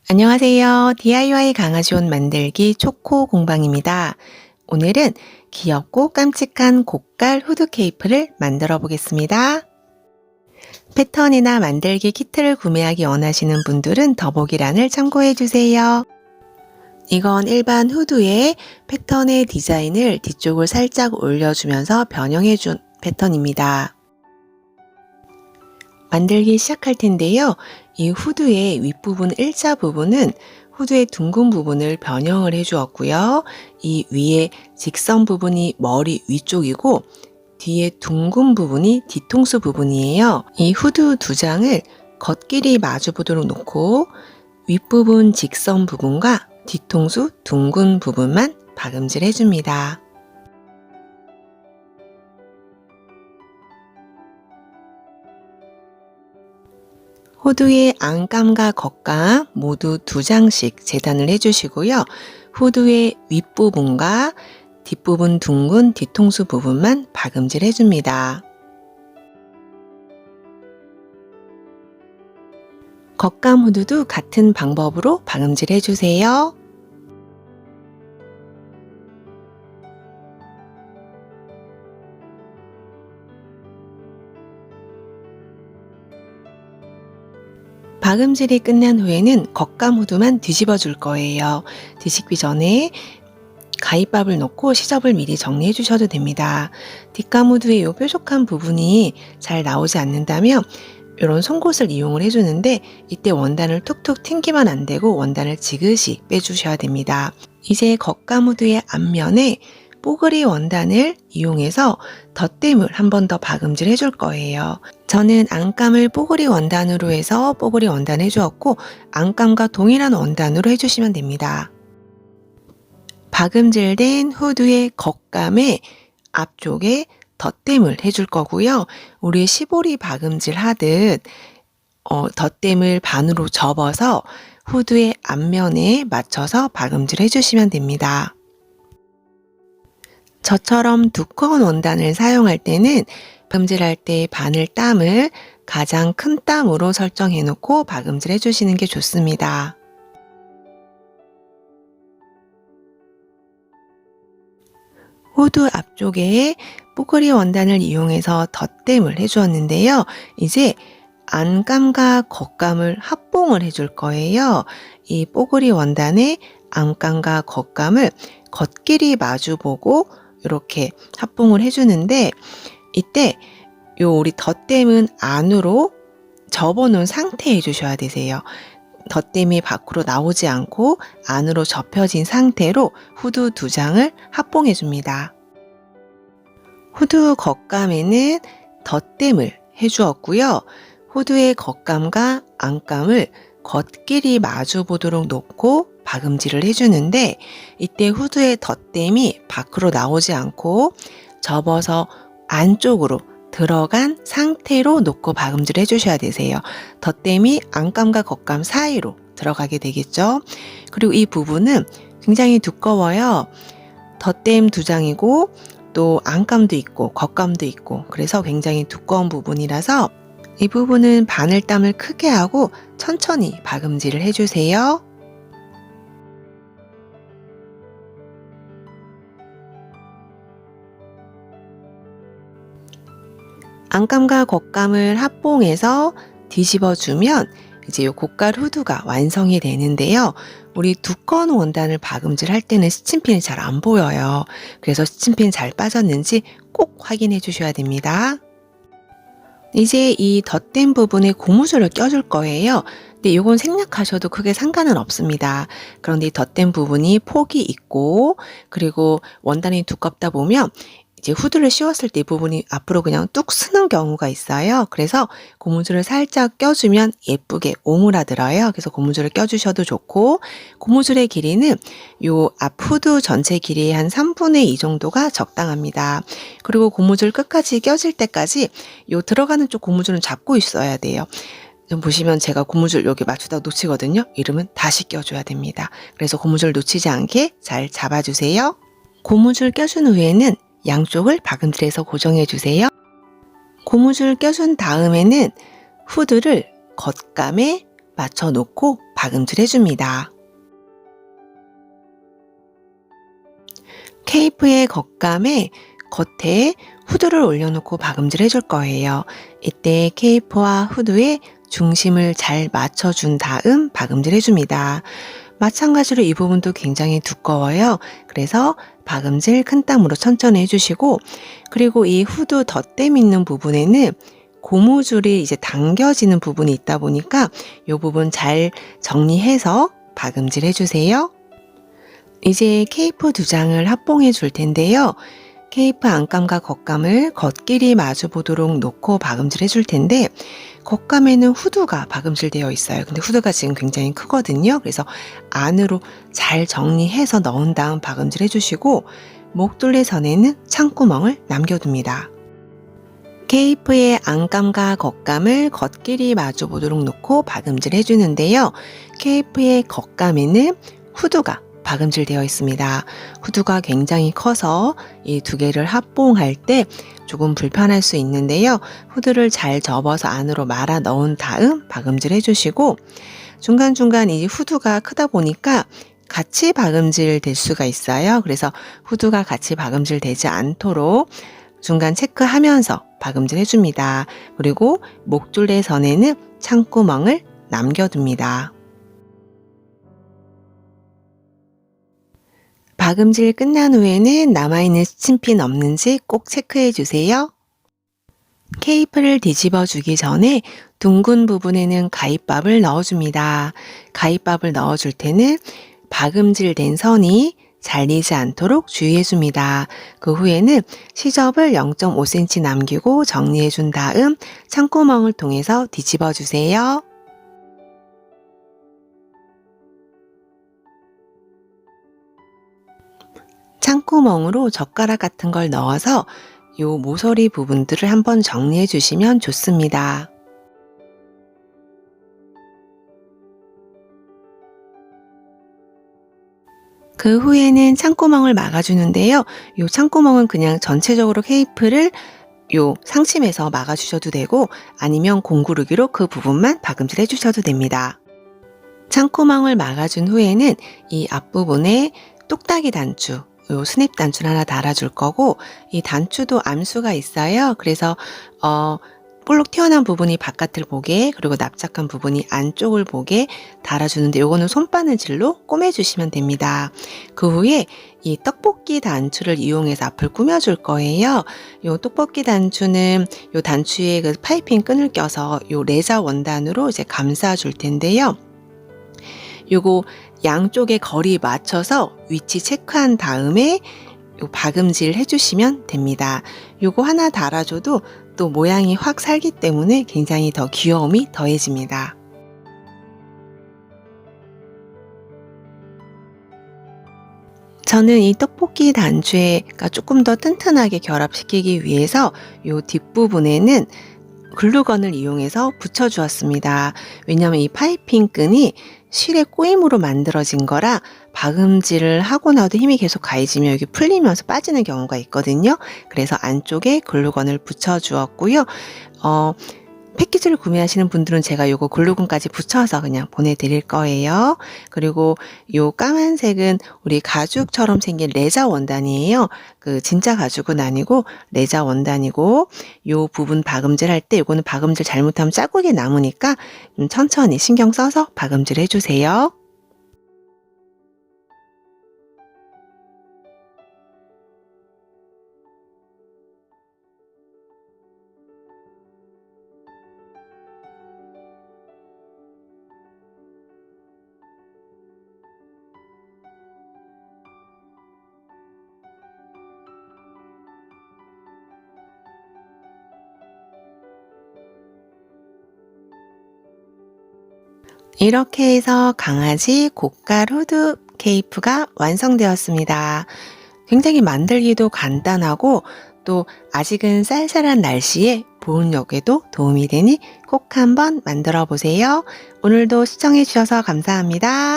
안녕하세요. DIY 강아지 옷 만들기 초코 공방입니다. 오늘은 귀엽고 깜찍한 고깔 후드 케이프를 만들어 보겠습니다. 패턴이나 만들기 키트를 구매하기 원하시는 분들은 더보기란을 참고해 주세요. 이건 일반 후드에 패턴의 디자인을 뒤쪽을 살짝 올려주면서 변형해 준 패턴입니다. 만들기 시작할 텐데요. 이 후드의 윗부분 일자 부분은 후드의 둥근 부분을 변형을 해 주었고요. 이 위에 직선 부분이 머리 위쪽이고 뒤에 둥근 부분이 뒤통수 부분이에요. 이 후드 두 장을 겉길이 마주 보도록 놓고 윗부분 직선 부분과 뒤통수 둥근 부분만 박음질 해줍니다. 후드의 안감과 겉감 모두 두 장씩 재단을 해주시고요. 후드의 윗부분과 뒷부분 둥근 뒤통수 부분만 박음질 해줍니다. 겉감 후드도 같은 방법으로 박음질 해주세요. 박음질이 끝난 후에는 겉감 후드만 뒤집어 줄 거예요. 뒤집기 전에 가위밥을 넣고 시접을 미리 정리해 주셔도 됩니다. 뒷감 후드의 이 뾰족한 부분이 잘 나오지 않는다면 이런 송곳을 이용을 해주는데 이때 원단을 툭툭 튕기면 안 되고 원단을 지그시 빼주셔야 됩니다. 이제 겉감 후드의 앞면에 뽀글이 원단을 이용해서 덧댐을 한 번 더 박음질 해줄 거예요. 저는 안감을 뽀글이 원단으로 해서 뽀글이 원단 해주었고 안감과 동일한 원단으로 해주시면 됩니다. 박음질된 후드의 겉감의 앞쪽에 덧댐을 해줄 거고요. 우리 시보리 박음질 하듯 덧댐을 반으로 접어서 후드의 앞면에 맞춰서 박음질 해주시면 됩니다. 저처럼 두꺼운 원단을 사용할 때는 박음질할 때 바늘땀을 가장 큰 땀으로 설정해 놓고 박음질 해주시는 게 좋습니다. 후드 앞쪽에 뽀글이 원단을 이용해서 덧댐을 해주었는데요. 이제 안감과 겉감을 합봉을 해줄 거예요. 이 뽀글이 원단에 안감과 겉감을 겉길이 마주보고 이렇게 합봉을 해주는데 이때 우리 덧댐은 안으로 접어놓은 상태에 해주셔야 되세요. 덧댐이 밖으로 나오지 않고 안으로 접혀진 상태로 후드 두 장을 합봉해 줍니다. 후드 겉감에는 덧댐을 해주었고요. 후드의 겉감과 안감을 겉길이 마주 보도록 놓고 박음질을 해주는데 이때 후드의 덧댐이 밖으로 나오지 않고 접어서 안쪽으로 들어간 상태로 놓고 박음질 해주셔야 되세요. 덧댐이 안감과 겉감 사이로 들어가게 되겠죠. 그리고 이 부분은 굉장히 두꺼워요. 덧댐 두 장이고 또 안감도 있고 겉감도 있고 그래서 굉장히 두꺼운 부분이라서 이 부분은 바늘땀을 크게 하고 천천히 박음질을 해주세요. 안감과 겉감을 합봉해서 뒤집어주면 이제 이 고깔 후드가 완성이 되는데요. 우리 두꺼운 원단을 박음질 할 때는 스친핀이 잘 안 보여요. 그래서 스친핀 잘 빠졌는지 꼭 확인해 주셔야 됩니다. 이제 이 덧댐 부분에 고무줄을 껴줄 거예요. 근데 이건 생략하셔도 크게 상관은 없습니다. 그런데 이 덧댐 부분이 폭이 있고 그리고 원단이 두껍다 보면 이제 후드를 씌웠을 때 이 부분이 앞으로 그냥 뚝 쓰는 경우가 있어요. 그래서 고무줄을 살짝 껴주면 예쁘게 오므라들어요. 그래서 고무줄을 껴주셔도 좋고 고무줄의 길이는 요 앞 후드 전체 길이의 한 3분의 2 정도가 적당합니다. 그리고 고무줄 끝까지 껴질 때까지 요 들어가는 쪽 고무줄은 잡고 있어야 돼요. 좀 보시면 제가 고무줄 여기 맞추다 놓치거든요. 이러면 다시 껴줘야 됩니다. 그래서 고무줄 놓치지 않게 잘 잡아주세요. 고무줄 껴준 후에는 양쪽을 박음질해서 고정해 주세요. 고무줄 껴준 다음에는 후드를 겉감에 맞춰 놓고 박음질 해줍니다. 케이프의 겉감에 겉에 후드를 올려놓고 박음질 해줄 거예요. 이때 케이프와 후드의 중심을 잘 맞춰준 다음 박음질 해줍니다. 마찬가지로 이 부분도 굉장히 두꺼워요. 그래서 박음질 큰 땀으로 천천히 해주시고, 그리고 이 후드 덧댐 있는 부분에는 고무줄이 이제 당겨지는 부분이 있다 보니까 이 부분 잘 정리해서 박음질 해주세요. 이제 케이프 2장을 합봉해 줄 텐데요. 케이프 안감과 겉감을 겉끼리 마주 보도록 놓고 박음질 해줄 텐데, 겉감에는 후드가 박음질 되어 있어요. 근데 후드가 지금 굉장히 크거든요. 그래서 안으로 잘 정리해서 넣은 다음 박음질 해주시고, 목둘레 선에는 창구멍을 남겨둡니다. 케이프의 안감과 겉감을 겉끼리 마주 보도록 놓고 박음질 해주는데요. 케이프의 겉감에는 후드가 박음질 되어 있습니다. 후드가 굉장히 커서 이 2개를 합봉할 때 조금 불편할 수 있는데요. 후드를 잘 접어서 안으로 말아 넣은 다음 박음질 해주시고, 중간중간 이 후드가 크다 보니까 같이 박음질 될 수가 있어요. 그래서 후드가 같이 박음질 되지 않도록 중간 체크하면서 박음질 해줍니다. 그리고 목줄의 선에는 창구멍을 남겨둡니다. 박음질 끝난 후에는 남아있는 스친핀 없는지 꼭 체크해 주세요. 케이프를 뒤집어 주기 전에 둥근 부분에는 가위밥을 넣어줍니다. 가위밥을 넣어줄 때는 박음질 된 선이 잘리지 않도록 주의해 줍니다. 그 후에는 시접을 0.5cm 남기고 정리해 준 다음 창구멍을 통해서 뒤집어 주세요. 창구멍으로 젓가락 같은 걸 넣어서 요 모서리 부분들을 한번 정리해 주시면 좋습니다. 그 후에는 창구멍을 막아주는데요. 요 창구멍은 그냥 전체적으로 케이프를 요 상심에서 막아주셔도 되고, 아니면 공구르기로 그 부분만 박음질 해주셔도 됩니다. 창구멍을 막아준 후에는 이 앞부분에 똑딱이 단추, 요 스냅 단추를 하나 달아줄 거고, 이 단추도 암수가 있어요. 그래서 볼록 튀어나온 부분이 바깥을 보게, 그리고 납작한 부분이 안쪽을 보게 달아주는데, 요거는 손바느질로 꼬매주시면 됩니다. 그 후에 이 떡볶이 단추를 이용해서 앞을 꾸며줄 거예요. 요 떡볶이 단추는 요 단추에 그 파이핑 끈을 껴서 요 레자 원단으로 이제 감싸줄 텐데요. 요거 양쪽의 거리 맞춰서 위치 체크한 다음에 요 박음질 해주시면 됩니다. 요거 하나 달아줘도 또 모양이 확 살기 때문에 굉장히 더 귀여움이 더해집니다. 저는 이 떡볶이 단추가 조금 더 튼튼하게 결합시키기 위해서 요 뒷부분에는 글루건을 이용해서 붙여주었습니다. 왜냐하면 이 파이핑 끈이 실의 꼬임으로 만들어진 거라 박음질을 하고 나도 힘이 계속 가해지면 여기 풀리면서 빠지는 경우가 있거든요. 그래서 안쪽에 글루건을 붙여주었고요. 패키지를 구매하시는 분들은 제가 요거 글루건까지 붙여서 그냥 보내드릴 거예요. 그리고 요 까만색은 우리 가죽처럼 생긴 레자 원단이에요. 그 진짜 가죽은 아니고 레자 원단이고, 요 부분 박음질 할 때 요거는 박음질 잘못하면 자국이 남으니까 천천히 신경 써서 박음질 해주세요. 이렇게 해서 강아지 고깔 후드 케이프가 완성되었습니다. 굉장히 만들기도 간단하고, 또 아직은 쌀쌀한 날씨에 보온력에도 도움이 되니 꼭 한번 만들어 보세요. 오늘도 시청해 주셔서 감사합니다.